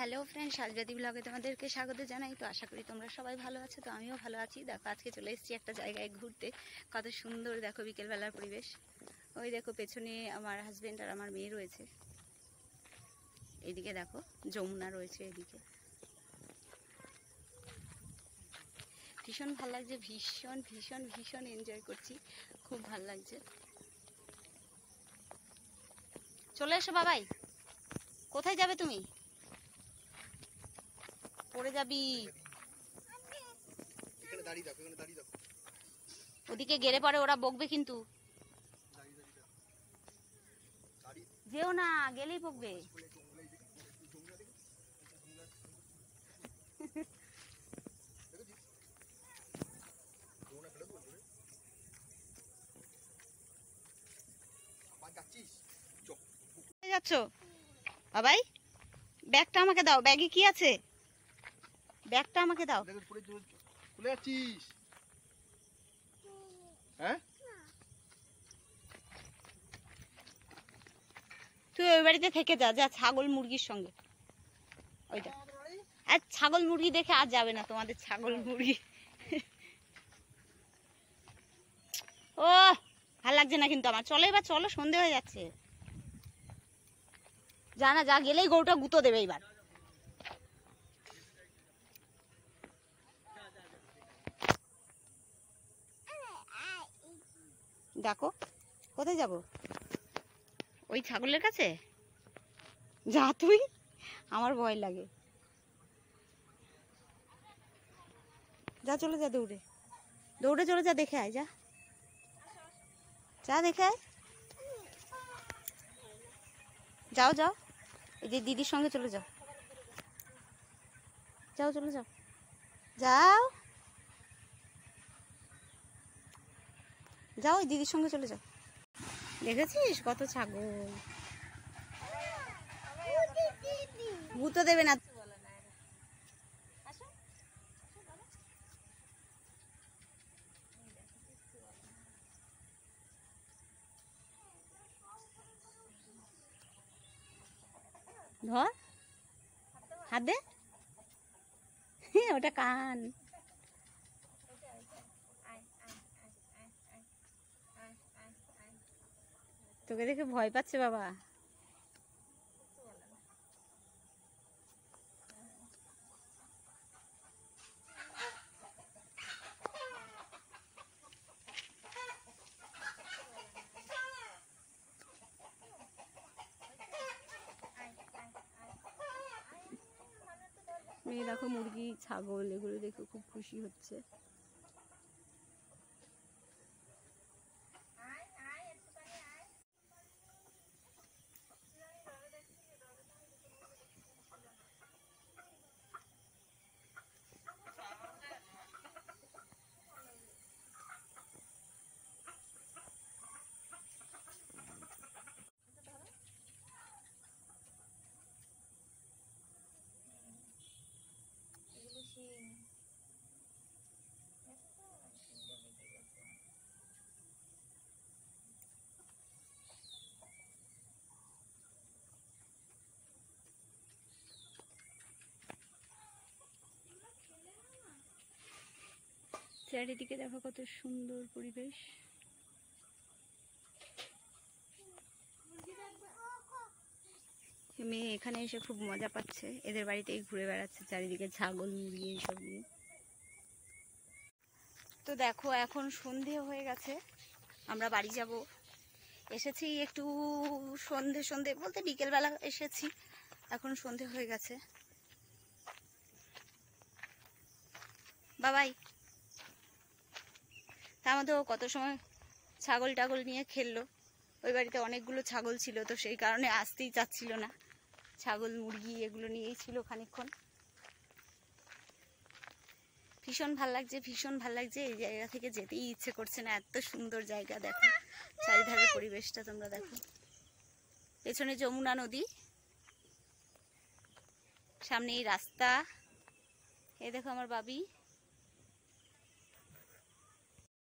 Hello friend, শালজাদি ব্লগে তোমাদেরকে স্বাগত জানাই। তো আশা করি তোমরা সবাই ভালো আছো। তো আমিও ভালো আছি। দেখো আজকে চলে এসেছি একটা জায়গায় ঘুরতে। কত সুন্দর দেখো বিকেলবেলার পরিবেশ। ওই দেখো পেছনে আমার হাজবেন্ড আর আমার মেয়ে রয়েছে। এইদিকে দেখো যমুনা রয়েছে এদিকে। ভীষণ ভালো লাগছে, ভীষণ ভীষণ ভীষণ এনজয় করছি, খুব ভালো লাগছে। চলে এসো বাবাই। কোথায় যাবে তুমি? পড়ে যাবি। ওদিকে গেলে পরে ওরা বকবে কিন্তু। যেও না, গেলেই বকবে। যাচ্ছ বাবাই? ব্যাগটা আমাকে দাও। ব্যাগে কি আছে? ব্যাগটা আমাকে দাও। চলে যাচ্ছিস? হ্যাঁ, তুই ওই বাড়িতে থেকে যা, যা ছাগল মুরগির সঙ্গে। ওইটা আর ছাগল মুরগি দেখে আর যাবে না তোমাদের ছাগল মুরগি। ও ভাল লাগছে না কিন্তু আমার। চলো এবার, চলো, সন্ধে হয়ে যাচ্ছে। যা না, যা, গেলেই গরুটা গুঁতো দেবে এবার। দেখো কোথায় যাব? ওই ছাগলের কাছে যা তুই, আমার ভয় লাগে। যা, চলে যা, দৌড়ে দৌড়ে চলে যা, দেখে আয়, যা যা, দেখে আয়। যাও যাও, এই যে দিদির সঙ্গে চলে যাও। যাও, চলে যাও, যাও যাও, ওই দিদির সঙ্গে চলে যাও। দেখেছিস কত ছাগল? গুঁতো দেবে না। ধর, হাত দে। ওটা কান। তোকে দেখে ভয় পাচ্ছে বাবা। মেয়ে দেখো মুরগি ছাগল এগুলো দেখে খুব খুশি হচ্ছে। চারিদিকে দেখো কত সুন্দর পরিবেশ। মেয়ে এখানে এসে খুব মজা পাচ্ছে। এদের বাড়িতেই ঘুরে বেড়াচ্ছে চারিদিকে ছাগল মুরগি এইসব নিয়ে। তো দেখো এখন সন্ধে হয়ে গেছে, আমরা বাড়ি যাব। এসেছি একটু সন্ধে সন্ধে বলতে বিকেলবেলা এসেছি, এখন সন্ধে হয়ে গেছে। বাবাই, তার মধ্যে ও কত সময় ছাগল টাগল নিয়ে খেললো। ওই বাড়িতে অনেকগুলো ছাগল ছিল, তো সেই কারণে আসতেই চাচ্ছিল না। ছাগল মুরগি এগুলো নিয়েই ছিল খানিকক্ষণ। ভীষণ ভাল লাগছে, ভীষণ ভাল লাগছে। এই জায়গা থেকে যেতেই ইচ্ছে করছে না, এত সুন্দর জায়গা। দেখো চারিধারের পরিবেশটা তোমরা দেখো। পেছনে যমুনা নদী, সামনে এই রাস্তা। এই দেখো আমার বাবি।